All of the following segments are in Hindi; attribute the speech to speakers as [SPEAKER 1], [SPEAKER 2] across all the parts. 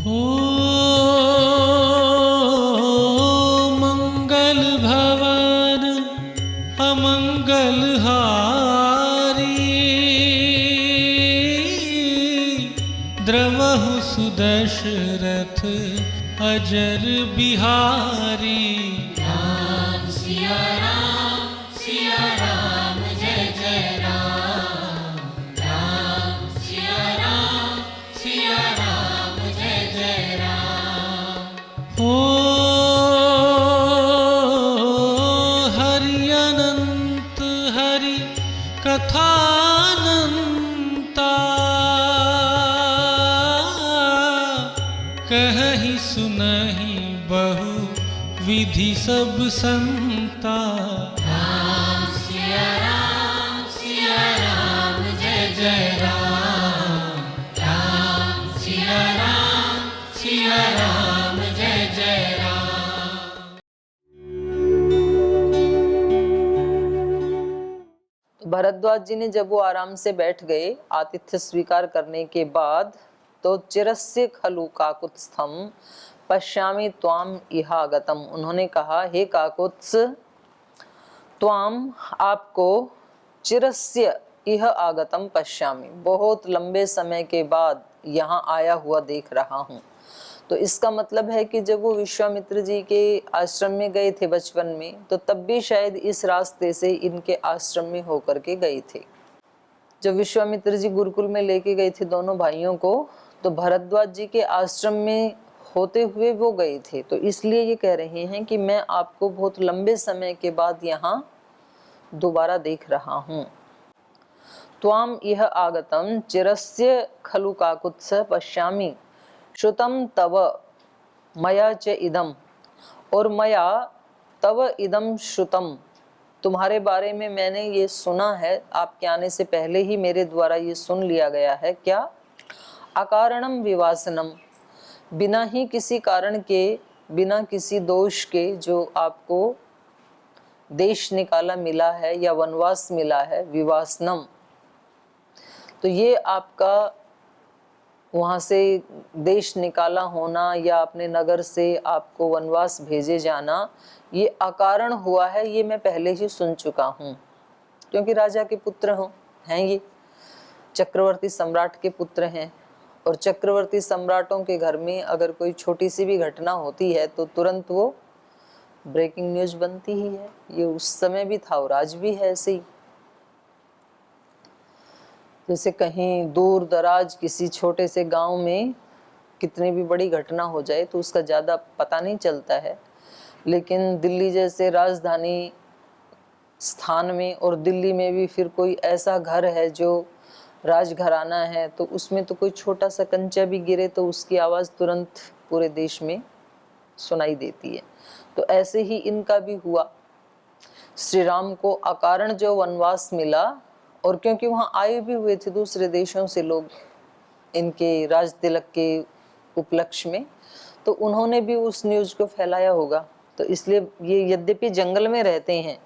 [SPEAKER 1] ओ मंगल भवन अमंगल हारी, द्रवहु सुदशरथ अजर बिहारी।
[SPEAKER 2] राम सिया राम जय जय राम। राम सिया राम जय जय राम।
[SPEAKER 1] ओ हरि अनंत हरि कथानंता, कहहि सुनहि बहु विधि सब संता।
[SPEAKER 2] राम सिया राम जय जय राम। राम सिया राम जय जय राम।
[SPEAKER 3] भरद्वाज जी ने जब वो आराम से बैठ गए आतिथ्य स्वीकार करने के बाद, तो चिरस्य खलु काकुत्स्थम पश्यामि त्वाम इहागतम, उन्होंने कहा हे काकुत्स, त्वाम आपको, चिरस्य इह आगतम पश्यामि, बहुत लंबे समय के बाद यहाँ आया हुआ देख रहा हूँ। तो इसका मतलब है कि जब वो विश्वामित्र जी के आश्रम में गए थे बचपन में, तो तब भी शायद इस रास्ते से इनके आश्रम में होकर के गए थे। जब विश्वामित्र जी गुरुकुल में लेके गए थे दोनों भाइयों को, तो भरद्वाज जी के आश्रम में होते हुए वो गए थे। तो इसलिए ये कह रहे हैं कि मैं आपको बहुत लंबे समय के बाद यहाँ दोबारा देख रहा हूँ। त्वाम इह आगतम चिरस्य खलु काकुत्स पश्यामि श्रुतम तव मया च इदम, और मया तव इदम श्रुतम, तुम्हारे बारे में मैंने ये सुना है, आपके आने से पहले ही मेरे द्वारा ये सुन लिया गया है। क्या? अकारणम विवासनम, बिना ही किसी कारण के, बिना किसी दोष के जो आपको देश निकाला मिला है या वनवास मिला है, विवासनम। तो ये आपका वहाँ से देश निकाला होना या अपने नगर से आपको वनवास भेजे जाना, ये अकारण हुआ है, ये मैं पहले ही सुन चुका हूँ। क्योंकि राजा के पुत्र हैं ये, चक्रवर्ती सम्राट के पुत्र हैं, और चक्रवर्ती सम्राटों के घर में अगर कोई छोटी सी भी घटना होती है तो तुरंत वो ब्रेकिंग न्यूज बनती ही है। ये उस समय भी था और आज भी है ऐसे ही। जैसे कहीं दूर दराज किसी छोटे से गांव में कितनी भी बड़ी घटना हो जाए तो उसका ज़्यादा पता नहीं चलता है, लेकिन दिल्ली जैसे राजधानी स्थान में, और दिल्ली में भी फिर कोई ऐसा घर है जो राजघराना है, तो उसमें तो कोई छोटा सा कंचा भी गिरे तो उसकी आवाज़ तुरंत पूरे देश में सुनाई देती है। तो ऐसे ही इनका भी हुआ। श्री राम को अकारण जो वनवास मिला, और क्योंकि वहाँ आए भी हुए थे दूसरे देशों से लोग इनके राज तिलक के उपलक्ष्य में, तो उन्होंने भी उस न्यूज़ को फैलाया होगा। तो इसलिए ये यद्यपि जंगल में रहते हैं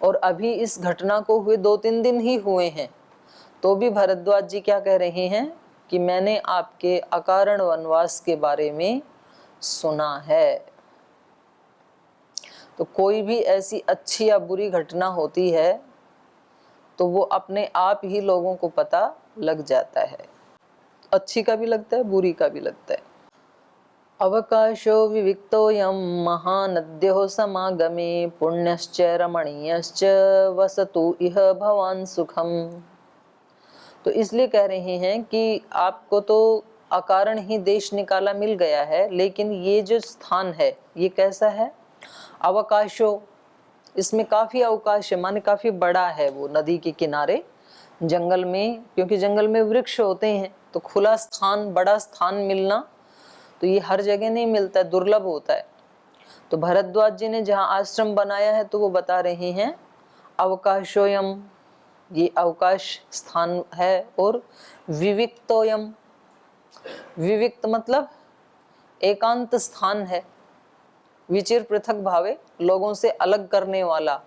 [SPEAKER 3] और अभी इस घटना को हुए 2-3 दिन ही हुए हैं, तो भी भरद्वाज जी क्या कह रहे हैं कि मैंने आपके अकारण वनवास के बारे में सुना है। तो कोई भी ऐसी अच्छी या बुरी घटना होती है तो वो अपने आप ही लोगों को पता लग जाता है, अच्छी का भी लगता है, बुरी का भी लगता है। अवकाशो विविक्तोऽयं महानद्यो समागमे पुण्यश्च रमणीयश्च वसतु इह भवान् सुखम। तो इसलिए कह रहे हैं कि आपको तो अकारण ही देश निकाला मिल गया है, लेकिन ये जो स्थान है ये कैसा है? अवकाशो, इसमें काफ़ी अवकाश है, माने काफ़ी बड़ा है। वो नदी के किनारे जंगल में, क्योंकि जंगल में वृक्ष होते हैं, तो खुला स्थान, बड़ा स्थान मिलना तो ये हर जगह नहीं मिलता है, दुर्लभ होता है। तो भरद्वाज जी ने जहाँ आश्रम बनाया है तो वो बता रहे हैं अवकाशोयम, ये अवकाश स्थान है, और विविक्तोयम, विविक्त मतलब एकांत स्थान है, विचिर पृथक भावे, लोगों से अलग करने वाला,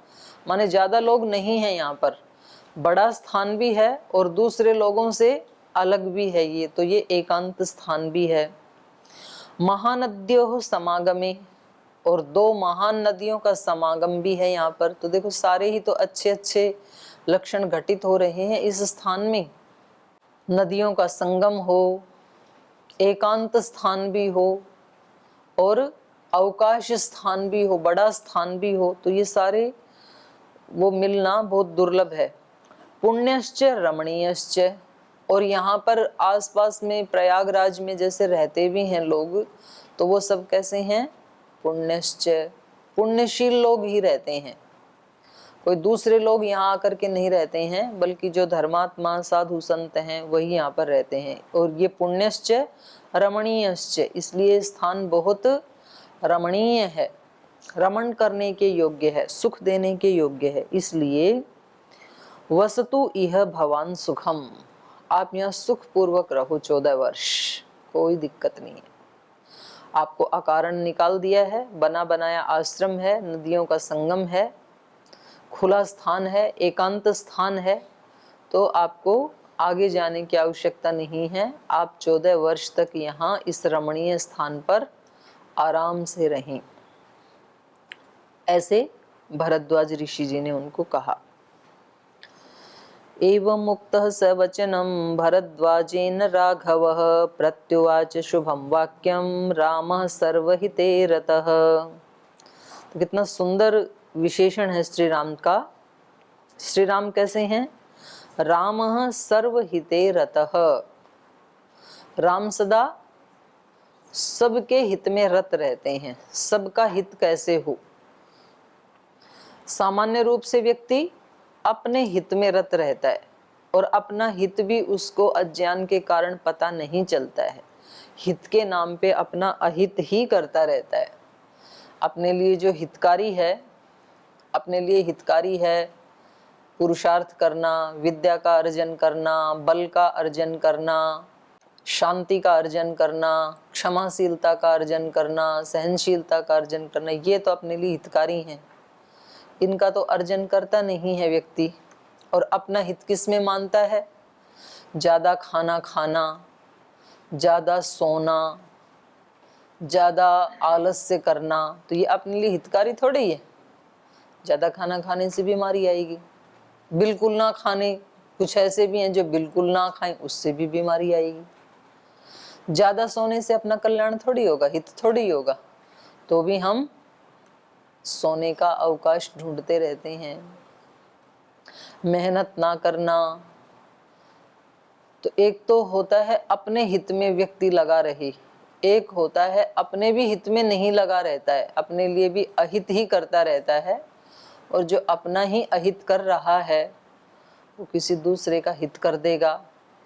[SPEAKER 3] माने ज्यादा लोग नहीं हैं यहाँ पर, बड़ा स्थान भी है और दूसरे लोगों से अलग भी है ये, तो ये एकांत स्थान भी है। महानद्योः समागमे, और दो महान नदियों का समागम भी है यहाँ पर। तो देखो सारे ही तो अच्छे अच्छे लक्षण घटित हो रहे हैं इस स्थान में। नदियों का संगम हो, एकांत स्थान भी हो और अवकाश स्थान भी हो, बड़ा स्थान भी हो, तो ये सारे वो मिलना बहुत दुर्लभ है। पुण्यश्च रमणीयश्च, और यहाँ पर आसपास में प्रयागराज में जैसे रहते भी हैं लोग, तो वो सब कैसे हैं? पुण्यश्च, पुण्यशील लोग ही रहते हैं, कोई दूसरे लोग यहाँ आकर के नहीं रहते हैं, बल्कि जो धर्मात्मा साधु संत हैं वही यहाँ पर रहते हैं। और ये पुण्यश्च रमणीयश्च, इसलिए स्थान बहुत रमणीय है, रमण करने के योग्य है, सुख देने के योग्य है। इसलिए वसतु इह भवान सुखम, आप यहाँ सुख पूर्वक रहो 14 वर्ष, कोई दिक्कत नहीं है। आपको अकारण निकाल दिया है, बना बनाया आश्रम है, नदियों का संगम है, खुला स्थान है, एकांत स्थान है, तो आपको आगे जाने की आवश्यकता नहीं है। आप 14 वर्ष तक यहाँ इस रमणीय स्थान पर आराम से रहें, ऐसे भरद्वाज ऋषि जी ने उनको कहा। एवं मुक्तः स वचनं भरद्वाजेन राघवः प्रत्युवाच शुभं वाक्यं रामः सर्वहिते रतः। तो कितना सुंदर विशेषण है श्री राम का। श्री राम कैसे हैं? रामः सर्वहिते रतः, राम सदा सबके हित में रत रहते हैं। सबका हित कैसे हो? सामान्य रूप से व्यक्ति अपने हित में रत रहता है और अपना हित भी उसको अज्ञान के कारण पता नहीं चलता है। हित के नाम पे अपना अहित ही करता रहता है। अपने लिए जो हितकारी है, अपने लिए हितकारी है पुरुषार्थ करना, विद्या का अर्जन करना, बल का अर्जन करना, शांति का अर्जन करना, क्षमाशीलता का अर्जन करना, सहनशीलता का अर्जन करना, ये तो अपने लिए हितकारी हैं। इनका तो अर्जन करता नहीं है व्यक्ति, और अपना हित किस में मानता है? ज़्यादा खाना खाना, ज़्यादा सोना, ज़्यादा आलस्य करना, तो ये अपने लिए हितकारी थोड़ी ही है। ज़्यादा खाना खाने से बीमारी आएगी, बिल्कुल ना खाने, कुछ ऐसे भी हैं जो बिल्कुल ना खाएं, उससे भी बीमारी आएगी। ज़्यादा सोने से अपना कल्याण थोड़ी होगा, हित थोड़ी होगा, तो भी हम सोने का अवकाश ढूंढते रहते हैं। मेहनत ना करना, तो एक तो होता है अपने हित में व्यक्ति लगा रहे, एक होता है अपने भी हित में नहीं लगा रहता है, अपने लिए भी अहित ही करता रहता है। और जो अपना ही अहित कर रहा है वो किसी दूसरे का हित कर देगा,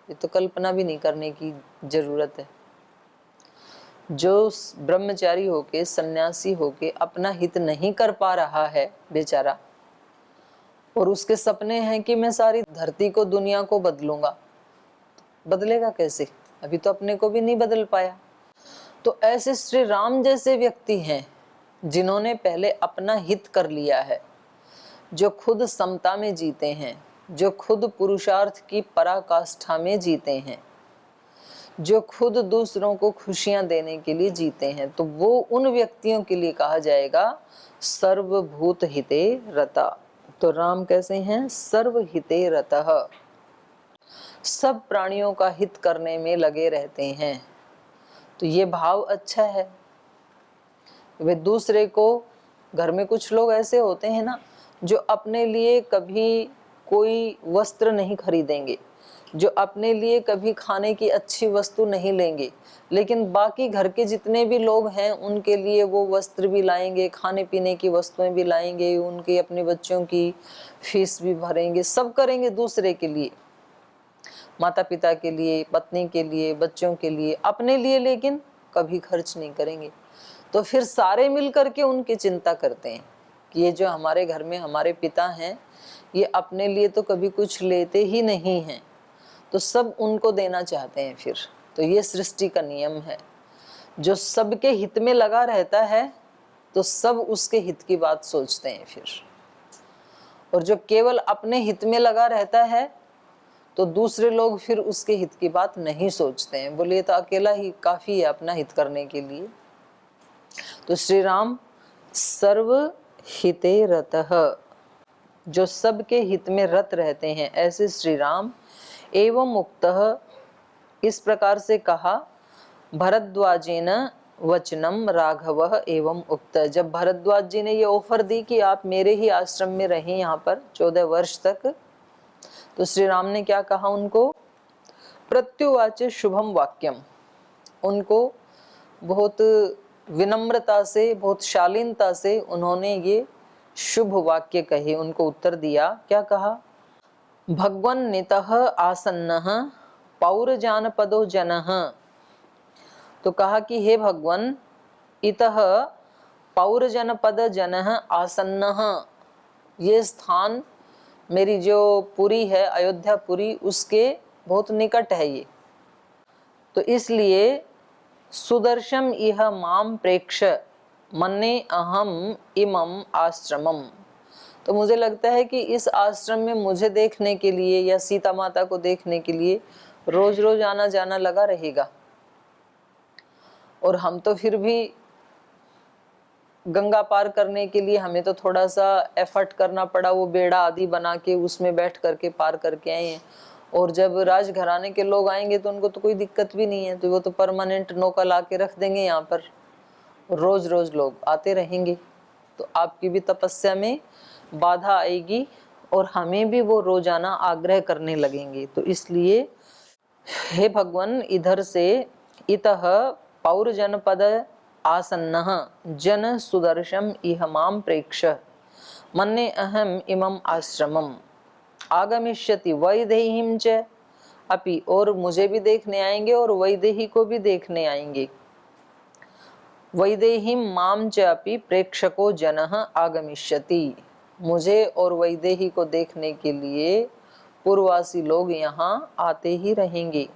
[SPEAKER 3] ये तो कल्पना भी नहीं करने की जरूरत है। जो ब्रह्मचारी होके, सन्यासी होके अपना हित नहीं कर पा रहा है बेचारा, और उसके सपने हैं कि मैं सारी धरती को, दुनिया को बदलूंगा, बदलेगा कैसे? अभी तो अपने को भी नहीं बदल पाया। तो ऐसे श्री राम जैसे व्यक्ति हैं जिन्होंने पहले अपना हित कर लिया है, जो खुद समता में जीते हैं, जो खुद पुरुषार्थ की पराकाष्ठा में जीते हैं, जो खुद दूसरों को खुशियां देने के लिए जीते हैं, तो वो उन व्यक्तियों के लिए कहा जाएगा सर्वभूत हिते रता। तो राम कैसे हैं? सर्वहिते रतः, सब प्राणियों का हित करने में लगे रहते हैं। तो ये भाव अच्छा है। वे दूसरे को, घर में कुछ लोग ऐसे होते हैं ना, जो अपने लिए कभी कोई वस्त्र नहीं खरीदेंगे, जो अपने लिए कभी खाने की अच्छी वस्तु नहीं लेंगे, लेकिन बाकी घर के जितने भी लोग हैं उनके लिए वो वस्त्र भी लाएंगे, खाने पीने की वस्तुएं भी लाएंगे, उनके अपने बच्चों की फीस भी भरेंगे, सब करेंगे दूसरे के लिए, माता पिता के लिए, पत्नी के लिए, बच्चों के लिए, अपने लिए लेकिन कभी खर्च नहीं करेंगे। तो फिर सारे मिल करके उनकी चिंता करते हैं कि ये जो हमारे घर में हमारे पिता हैं, ये अपने लिए तो कभी कुछ लेते ही नहीं हैं, तो सब उनको देना चाहते हैं फिर। तो ये सृष्टि का नियम है। जो सबके हित में लगा रहता है तो सब उसके हित की बात सोचते हैं फिर, और जो केवल अपने हित में लगा रहता है तो दूसरे लोग फिर उसके हित की बात नहीं सोचते हैं, बोले ये तो अकेला ही काफी है अपना हित करने के लिए। तो श्री राम सर्व हिते रतः, जो सबके हित में रत रहते हैं, ऐसे श्री राम। एवं उक्तः, इस प्रकार से कहा, भरद्वाजेन वचनम राघवः एवं उक्त। जब भरद्वाज जी ने ये ऑफर दी कि आप मेरे ही आश्रम में रहें यहाँ पर 14 वर्ष तक, तो श्री राम ने क्या कहा उनको, प्रत्युवाच शुभम वाक्यम। उनको बहुत विनम्रता से, बहुत शालीनता से उन्होंने ये शुभ वाक्य कहे, उनको उत्तर दिया। क्या कहा, भगवन् नितः आसन्नः पौरजानपदो जनः। तो कहा कि हे भगवान, इतः पौरजनपद जनः आसन्नः, ये स्थान मेरी जो पुरी है अयोध्यापुरी, उसके बहुत निकट है ये, तो इसलिए सुदर्शम इह माम प्रेक्ष मन्ने अहम इमम आश्रमम। तो मुझे लगता है कि इस आश्रम में मुझे देखने के लिए या सीता माता को देखने के लिए रोज रोज आना जाना लगा रहेगा। और हम तो फिर भी गंगा पार करने के लिए हमें तो थोड़ा सा एफर्ट करना पड़ा, वो बेड़ा आदि बना के उसमें बैठ करके पार करके आए हैं। और जब राजघराने के लोग आएंगे तो उनको तो कोई दिक्कत भी नहीं है, तो वो तो परमानेंट नौका ला के रख देंगे यहाँ पर, रोज रोज लोग आते रहेंगे। तो आपकी भी तपस्या में बाधा आएगी और हमें भी वो रोजाना आग्रह करने लगेंगे। तो इसलिए हे भगवान, इधर से इतः पौर जनपद आसन्नः जन सुदर्शम इह माम प्रेक्ष मन्ने अहम इमम आश्रमम आगमिष्यति वैदेहीं च अपि, और मुझे भी देखने आएंगे और वैदेही को भी देखने आएंगे। वैदेहीं माम च अपि प्रेक्षको जनः आगमिष्यति, मुझे और वैदेही को देखने के लिए पूर्ववासी लोग यहाँ आते ही रहेंगे।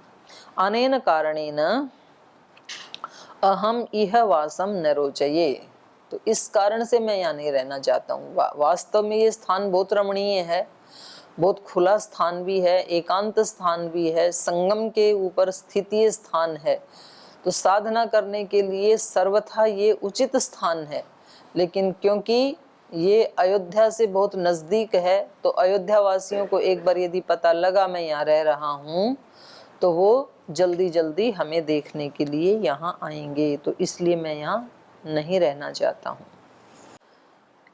[SPEAKER 3] अनेन कारणेन अहम इह वासम न रोचये, तो इस कारण से मैं यहाँ नहीं रहना चाहता हूँ। वास्तव में ये स्थान बहुत रमणीय है, बहुत खुला स्थान भी है, एकांत स्थान भी है, संगम के ऊपर स्थित ये स्थान है, तो साधना करने के लिए सर्वथा ये उचित स्थान है। लेकिन क्योंकि ये अयोध्या से बहुत नजदीक है, तो अयोध्या वासियों को एक बार यदि पता लगा मैं यहाँ रह रहा हूँ, तो वो जल्दी जल्दी हमें देखने के लिए यहाँ आएंगे। तो इसलिए मैं यहाँ नहीं रहना चाहता हूँ।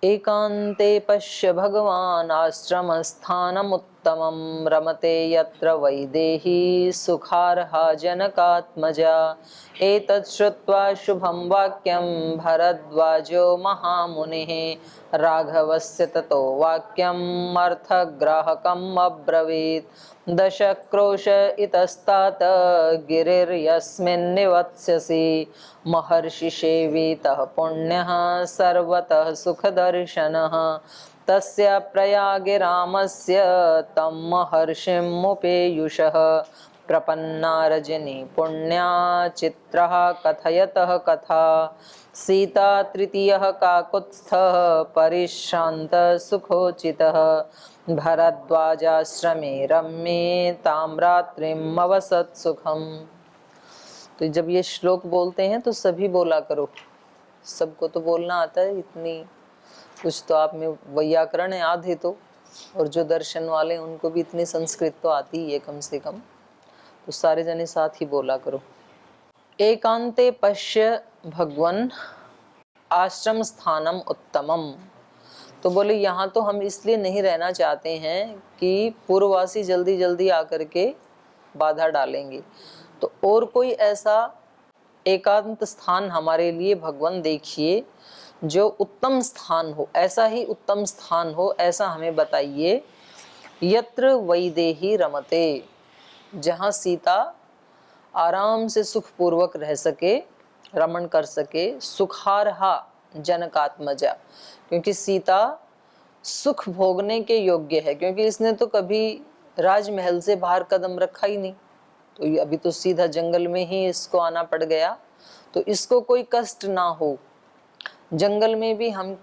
[SPEAKER 3] एकांते पश्य भगवान आश्रम स्थानमुत्तमं रमते यत्र वैदेही सुखार्हा जनकात्मजा। एतत् श्रुत्वा शुभं वाक्यं भरद्वाजो महामुनिः राघवस्य ततो वाक्यम् अर्थग्राहकम् अब्रवीत्। दशक्रोश इतस्तात गिरिर्यस्मिन् निवत्स्यसि महर्षिसेवितः पुण्यः सर्वतः सुखदर्शनः। तस्य प्रयागे रामस्य तं महर्षिमुपेयुषः प्रपन्ना रजनी पुण्या चित्रः कथयतः कथा। सीता तृतीयः काकुत्स्थः परिश्रान्तः सुखोचितः भरद्वाजाश्रमे रम्ये ताम्रात्रिम् अवसत् सुखम। तो जब ये श्लोक बोलते हैं तो सभी बोला करो, सबको तो बोलना आता है, इतनी कुछ तो आप में वैयाकरण है आधे तो, और जो दर्शन वाले उनको भी इतनी संस्कृत तो आती ही है कम से कम, तो सारे जने साथ ही बोला करो। एकांते पश्य भगवन आश्रम स्थानम उत्तमम। तो बोले यहाँ तो हम इसलिए नहीं रहना चाहते हैं कि पूर्ववासी जल्दी जल्दी आकर के बाधा डालेंगे, तो और कोई ऐसा एकांत स्थान हमारे लिए भगवान देखिए जो उत्तम स्थान हो, ऐसा ही उत्तम स्थान हो, ऐसा हमें बताइए। यत्र वैदेही रमते, जहाँ सीता आराम से सुखपूर्वक रह सके, रमण कर सके। सुखार्हा जनकात्मजा, क्योंकि सीता सुख भोगने के योग्य है, क्योंकि इसने तो कभी राजमहल से बाहर कदम रखा ही नहीं, तो अभी तो सीधा जंगल में ही इसको आना पड़ गया, तो इसको कोई कष्ट ना हो। जंगल में भी हम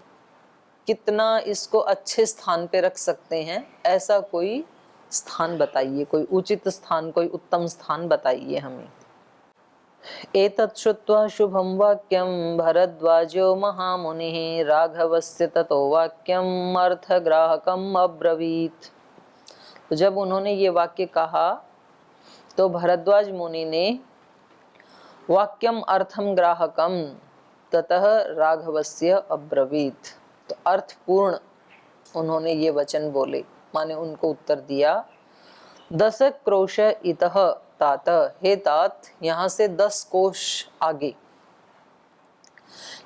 [SPEAKER 3] कितना इसको अच्छे स्थान पे रख सकते हैं, ऐसा कोई स्थान बताइए, कोई उचित स्थान, कोई उत्तम स्थान बताइए हमें। एतत् श्रुत्वा शुभं वाक्यं भरद्वाजो महामुनिः राघवस्य ततो वाक्यम् अर्थग्राहकम् अब्रवीत्। तो जब उन्होंने ये वाक्य कहा तो भरद्वाज मुनि ने वाक्यम अर्थम ग्राहकम ततः राघवस्य अब्रवीत, तो अर्थपूर्ण उन्होंने ये वचन बोले, माने उनको उत्तर दिया। 10 क्रोश इतः तात, हे तात यहाँ से 10 कोश आगे।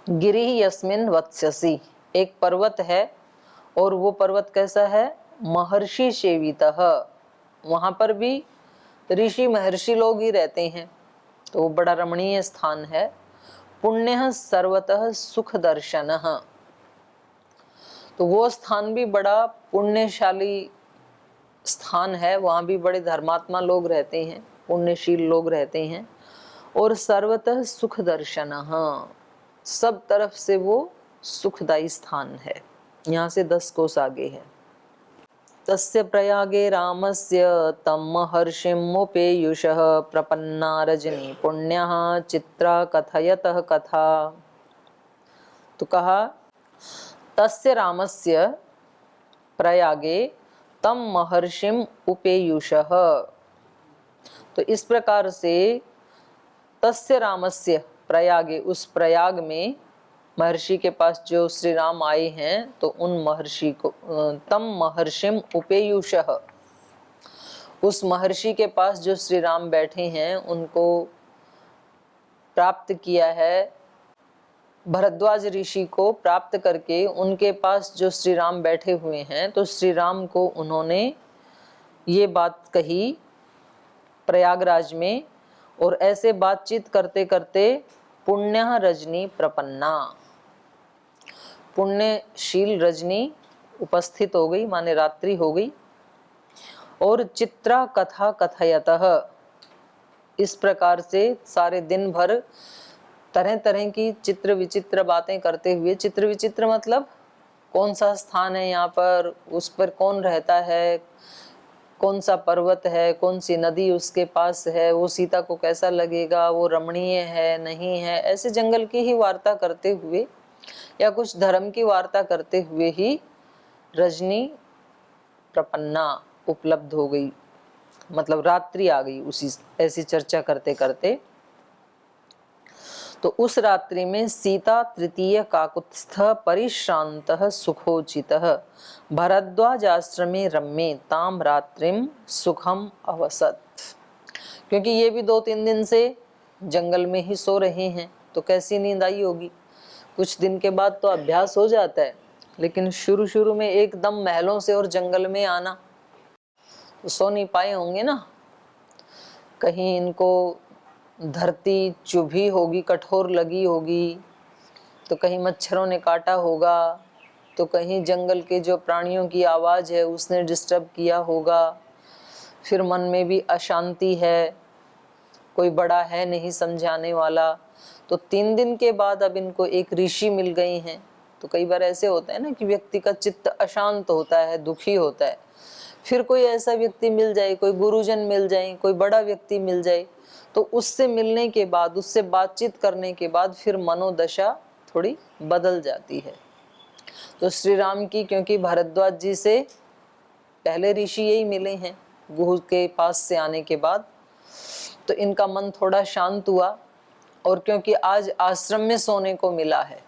[SPEAKER 3] गिरि यस्मिन वत्स्यसि, एक पर्वत है और वो पर्वत कैसा है? महर्षि सेवितः, वहां पर भी ऋषि महर्षि लोग ही रहते हैं, तो वो बड़ा रमणीय स्थान है। पुण्यः सर्वतः सुख दर्शनः, तो वो स्थान भी बड़ा पुण्यशाली स्थान है, वहाँ भी बड़े धर्मात्मा लोग रहते हैं, पुण्यशील लोग रहते हैं। और सर्वतः सुख दर्शनः, सब तरफ से वो सुखदायी स्थान है। यहाँ से 10 कोस आगे है। तस्य प्रयागे रामस्य तं महर्षिमुपेयुषः प्रपन्ना रजनी पुण्यः चित्रा कथयतः कथा। तो कहा तस्य रामस्य प्रयागे तम महर्षिम उपेयुषः, तो इस प्रकार से तस्य रामस्य प्रयागे, उस प्रयाग में महर्षि के पास जो श्री राम आए हैं, तो उन महर्षि को तम महर्षिम उपेयुषः, उस महर्षि के पास जो श्री राम बैठे हैं उनको प्राप्त किया है। भरद्वाज ऋषि को प्राप्त करके उनके पास जो श्री राम बैठे हुए हैं, तो श्री राम को उन्होंने ये बात कही प्रयागराज में। और ऐसे बातचीत करते करते पुण्यः रजनी प्रपन्ना, पुण्यशील रजनी उपस्थित हो गई, माने रात्रि हो गई। और चित्रा कथा कथयतः, इस प्रकार से सारे दिन भर तरह तरह की चित्र विचित्र बातें करते हुए, चित्र विचित्र मतलब कौन सा स्थान है यहाँ पर, उस पर कौन रहता है, कौन सा पर्वत है, कौन सी नदी उसके पास है, वो सीता को कैसा लगेगा, वो रमणीय है नहीं है, ऐसे जंगल की ही वार्ता करते हुए या कुछ धर्म की वार्ता करते हुए ही रजनी प्रपन्ना उपलब्ध हो गई, मतलब रात्रि आ गई उसी ऐसी चर्चा करते करते। तो उस रात्रि में सीता तृतीय काकुत्स्थ परिश्रांतः सुखोचितः भरद्वाज आश्रमे रम्ये ताम रात्रिम सुखम अवसत। क्योंकि ये भी 2-3 दिन से जंगल में ही सो रहे हैं, तो कैसी नींद आई होगी। कुछ दिन के बाद तो अभ्यास हो जाता है, लेकिन शुरू शुरू में एकदम महलों से और जंगल में आना तो सो नहीं पाए होंगे ना। कहीं इनको धरती चुभी होगी, कठोर लगी होगी, तो कहीं मच्छरों ने काटा होगा, तो कहीं जंगल के जो प्राणियों की आवाज़ है उसने डिस्टर्ब किया होगा। फिर मन में भी अशांति है, कोई बड़ा है नहीं समझाने वाला। तो 3 दिन के बाद अब इनको एक ऋषि मिल गई हैं। तो कई बार ऐसे होता है ना कि व्यक्ति का चित्त अशांत होता है, दुखी होता है, फिर कोई ऐसा व्यक्ति मिल जाए, कोई गुरुजन मिल जाए, कोई बड़ा व्यक्ति मिल जाए, तो उससे मिलने के बाद, उससे बातचीत करने के बाद फिर मनोदशा थोड़ी बदल जाती है। तो श्री राम की, क्योंकि भारद्वाज जी से पहले ऋषि यही मिले हैं गुरु के पास से आने के बाद, तो इनका मन थोड़ा शांत हुआ। और क्योंकि आज आश्रम में सोने को मिला है,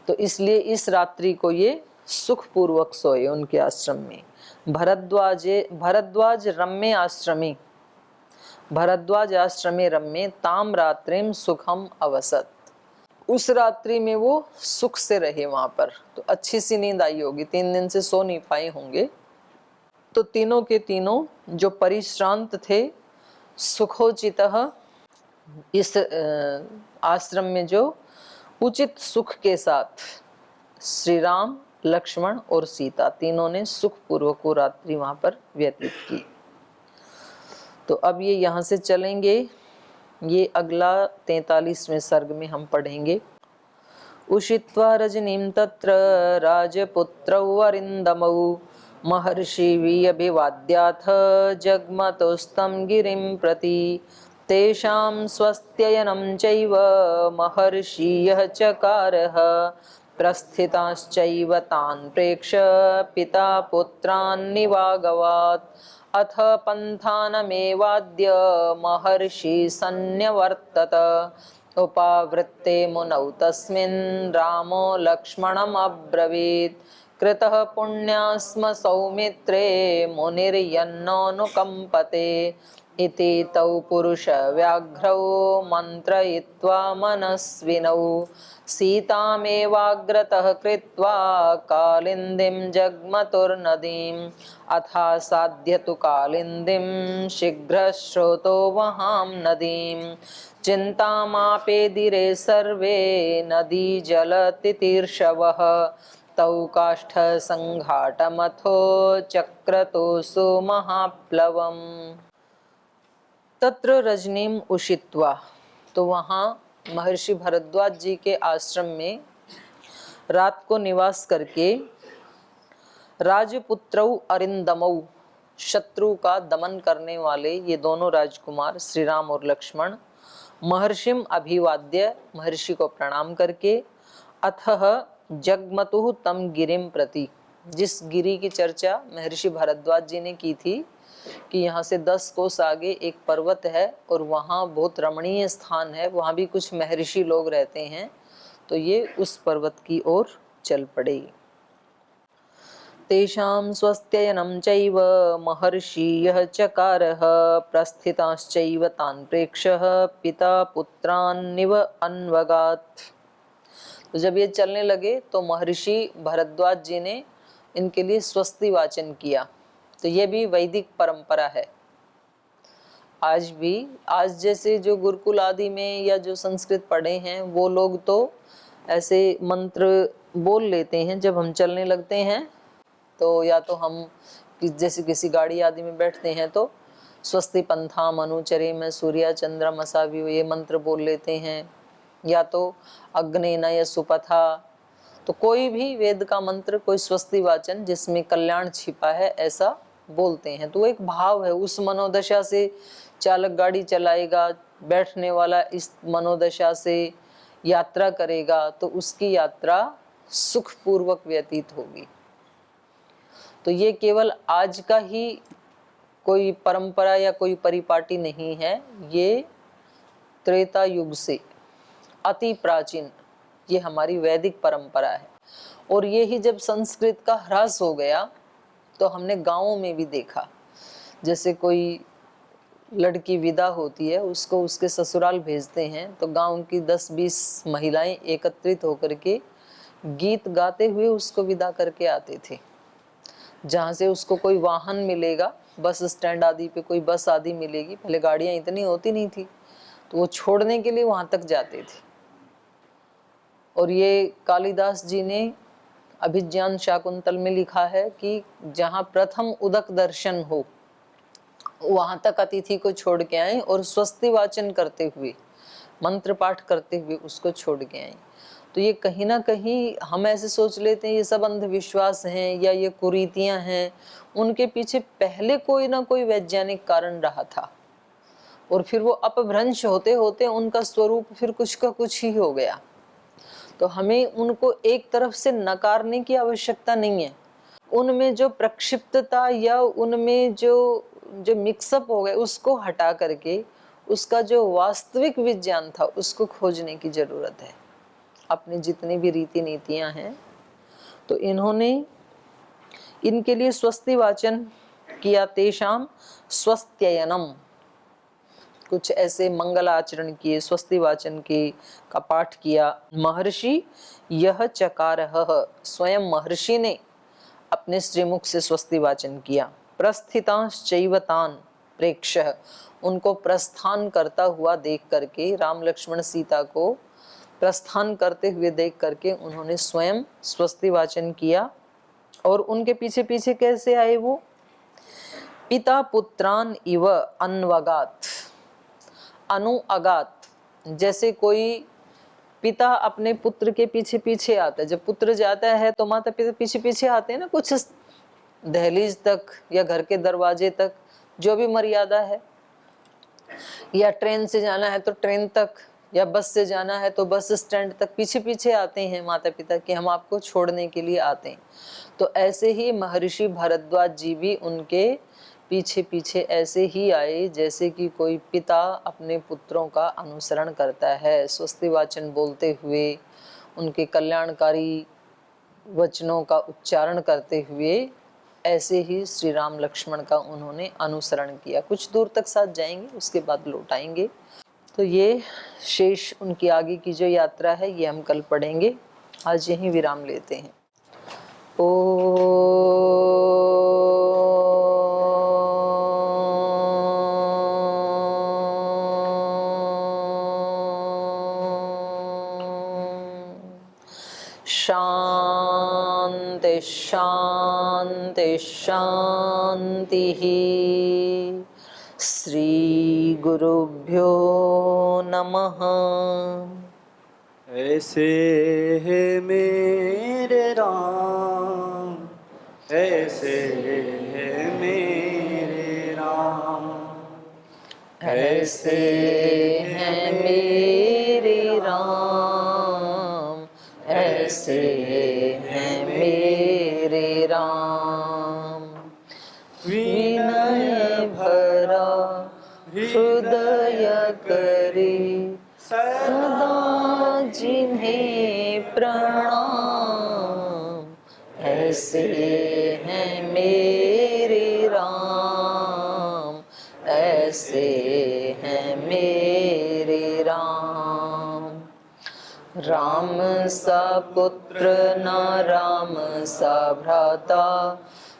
[SPEAKER 3] तो इसलिए इस रात्रि को ये सुखपूर्वक सोए उनके आश्रम में। भरद्वाज रम्ये आश्रमी, भरद्वाज आश्रमे रम्ये ताम रात्रिम सुखम अवसत। उस रात्रि में वो सुख से रहे वहां पर, तो अच्छी सी नींद आई होगी। 3 दिन से सो नहीं पाए होंगे। तो तीनों के तीनों जो परिश्रांत थे, सुखोचितः, इस आश्रम में जो उचित सुख के साथ श्री राम, लक्ष्मण और सीता तीनों ने सुखपूर्वक वो रात्रि वहां पर व्यतीत की। तो अब ये यहाँ से चलेंगे, ये अगला 43वें सर्ग में हम पढ़ेंगे। उषित्वा रजनीं तत्र राजपुत्रौ अरिन्दमौ महर्षिभिरभिवाद्याथ जग्मतोस्तं गिरिं प्रति तेषां स्वस्त्ययनं चैव महर्षियः चकारः प्रस्थिताश्चैव तान् प्रेक्ष्य पिता पुत्रान् निवागवात् अथ पन्थानमेवाद्य महर्षि सन्न्यवर्तत उपावृत्ते मुनौ तस्मिन् रामो लक्ष्मणम् अब्रवीत् कृतः पुण्यास्म सौमित्रे मुनिर्यन्नोऽनुकम्पते इति तौ पुरुषव्याघ्रौ मन्त्रयित्वा मनस्विनौ सीतामेवाग्रतः कृत्वा कालिन्दीं जग्मतुर्नदीम् अथासाद्य तु कालिन्दीं शीघ्रस्रोतो वहां नदीं चिन्तामापेदिरे सर्वे नदी जलतितीर्षवः तौ काष्ठसङ्घाटमथो चक्रतोषु महाप्लवम् तत्र रजनीम उषित्वा। तो वहाँ महर्षि भरद्वाज जी के आश्रम में रात को निवास करके राजपुत्रौ अरिंदमौ शत्रु का दमन करने वाले ये दोनों राजकुमार श्री राम और लक्ष्मण महर्षिम अभिवाद्य महर्षि को प्रणाम करके अथः जगमतुः तम गिरिम प्रति, जिस गिरि की चर्चा महर्षि भरद्वाज जी ने की थी कि यहाँ से 10 कोस आगे एक पर्वत है और वहाँ बहुत रमणीय स्थान है, वहाँ भी कुछ महर्षि लोग रहते हैं, तो ये उस पर्वत की ओर चल पड़े। तेषां स्वस्त्ययनं चैव महर्षियः चकारः प्रस्थिताश्चैव तान् प्रेक्ष्य पिता पुत्रान्निव अन्वगात्। तो जब ये चलने लगे तो महर्षि भरद्वाज जी ने इनके लिए स्वस्ति वाचन किया। तो ये भी वैदिक परंपरा है। आज भी, आज जैसे जो गुरुकुल आदि में या जो संस्कृत पढ़े हैं वो लोग तो ऐसे मंत्र बोल लेते हैं जब हम चलने लगते हैं, तो या तो हम जैसे किसी गाड़ी आदि में बैठते हैं तो स्वस्ति पंथाम अनुचरे में सूर्या चंद्रमसा भी ये मंत्र बोल लेते हैं, या तो अग्ने नय सुपथा, तो कोई भी वेद का मंत्र, कोई स्वस्ति वाचन जिसमें कल्याण छिपा है ऐसा बोलते हैं। तो एक भाव है, उस मनोदशा से चालक गाड़ी चलाएगा, बैठने वाला इस मनोदशा से यात्रा करेगा तो उसकी यात्रा सुखपूर्वक व्यतीत होगी। तो ये केवल आज का ही कोई परंपरा या कोई परिपाटी नहीं है, ये त्रेता युग से अति प्राचीन ये हमारी वैदिक परंपरा है। और ये ही जब संस्कृत का ह्रास हो गया तो हमने गांवों में भी देखा, जैसे कोई लड़की विदा होती है उसको उसके ससुराल भेजते हैं तो गांव की 10-20 महिलाएं एकत्रित होकर के गीत गाते हुए उसको विदा करके आते थे। जहाँ से उसको कोई वाहन मिलेगा, बस स्टैंड आदि पे कोई बस आदि मिलेगी, पहले गाड़ियाँ इतनी होती नहीं थी, तो वो छोड़ने के लिए वहाँ तक जाते थे। और ये कालिदास जी ने अभिज्ञान शाकुंतल में लिखा है कि जहाँ प्रथम उदक दर्शन हो वहाँ तक अतिथि को छोड़ के आए और स्वस्ति वाचन करते हुए, मंत्र पाठ करते हुए उसको छोड़ के आए। तो ये कहीं ना कहीं हम ऐसे सोच लेते हैं ये सब अंधविश्वास हैं या ये कुरीतियां हैं, उनके पीछे पहले कोई ना कोई वैज्ञानिक कारण रहा था और फिर वो अपभ्रंश होते होते उनका स्वरूप फिर कुछ का कुछ ही हो गया। तो हमें उनको एक तरफ से नकारने की आवश्यकता नहीं है, उनमें जो प्रक्षिप्तता या उनमें जो मिक्सअप हो गए उसको हटा करके उसका जो वास्तविक विज्ञान था उसको खोजने की जरूरत है। अपनी जितनी भी रीति नीतियां हैं तो इन्होंने इनके लिए स्वस्ति वाचन किया। तेषाम स्वस्त्ययनम, कुछ ऐसे मंगल आचरण किए, स्वस्ति वाचन के का पाठ किया। महर्षि यह चकारः, स्वयं महर्षि ने अपने श्रीमुख से स्वस्ति वाचन किया। प्रस्थितांश्चैव तान् प्रेक्ष्य, उनको प्रस्थान करता हुआ देख करके, राम लक्ष्मण सीता को प्रस्थान करते हुए देख करके उन्होंने स्वयं स्वस्ति वाचन किया। और उनके पीछे पीछे कैसे आए वो? पिता पुत्रान इव अन्वगात, अनुअगात, जैसे कोई पिता अपने पुत्र के पीछे पीछे आता है। जब पुत्र जाता है तो माता पिता पीछे पीछे आते हैं ना, कुछ दहलीज तक या घर के दरवाजे तक, जो भी मर्यादा है, या ट्रेन से जाना है तो ट्रेन तक, या बस से जाना है तो बस स्टैंड तक पीछे पीछे आते हैं माता पिता कि हम आपको छोड़ने के लिए आते हैं। तो ऐसे ही महर्षि भारद्वाज जी भी उनके पीछे पीछे ऐसे ही आए जैसे कि कोई पिता अपने पुत्रों का अनुसरण करता है, स्वस्ति वाचन बोलते हुए, उनके कल्याणकारी वचनों का उच्चारण करते हुए। ऐसे ही श्री राम लक्ष्मण का उन्होंने अनुसरण किया। कुछ दूर तक साथ जाएंगे, उसके बाद लौट आएंगे। तो ये शेष उनकी आगे की जो यात्रा है ये हम कल पढ़ेंगे। आज यहीं विराम लेते हैं। शांति शांति शांति। श्री गुरुभ्यो नमः।
[SPEAKER 4] ऐसे है मेरे राम, ऐसे है मेरे राम,
[SPEAKER 3] ऐसे हैं मेरे राम, ऐसे हैं मेरे राम। विनय भरा हृदय करे सदा जिन्हें प्रणाम। ऐसे हैं मेरे राम, ऐसे हैं मेरे राम। राम सा पुत्र ना राम सा भ्राता,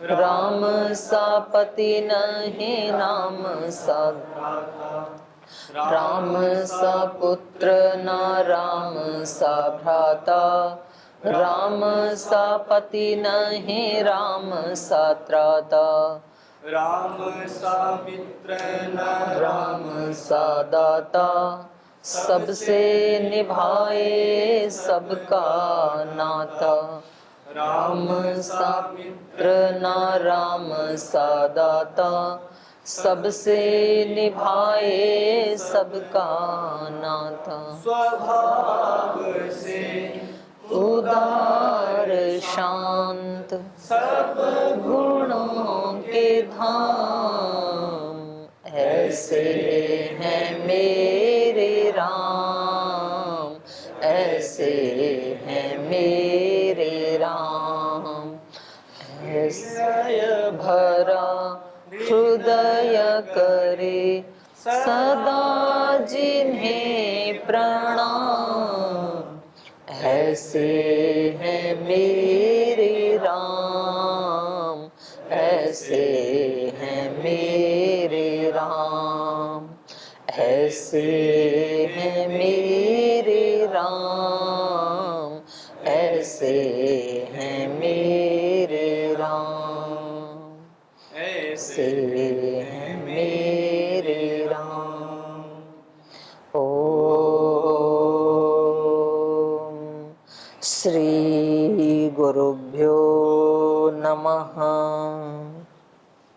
[SPEAKER 3] राम सा पति नहीं नाम सा राम सा पुत्र ना राम सा भ्राता, राम सा पति नहीं राम सा त्राता,
[SPEAKER 4] राम सा मित्र न
[SPEAKER 3] राम सा दाता, सबसे निभाए सबका नाता। राम सा मित्र ना राम सा दाता, सबसे निभाए सबका नाता।
[SPEAKER 4] स्वभाव से
[SPEAKER 3] उदार शांत सब गुणों के धाम। ऐसे हैं मेरे राम, ऐसे हैं मेरे राम। ऐसे भरा हृदय करे सदा जिन्हें प्रणाम। ऐसे हैं मेरे राम, ऐसे हैं मेरे राम, ऐसे हैं मेरे राम, ऐसे हैं मेरे राम, ऐसे हैं मेरे राम। ओम श्री गुरुभ्यो नमः।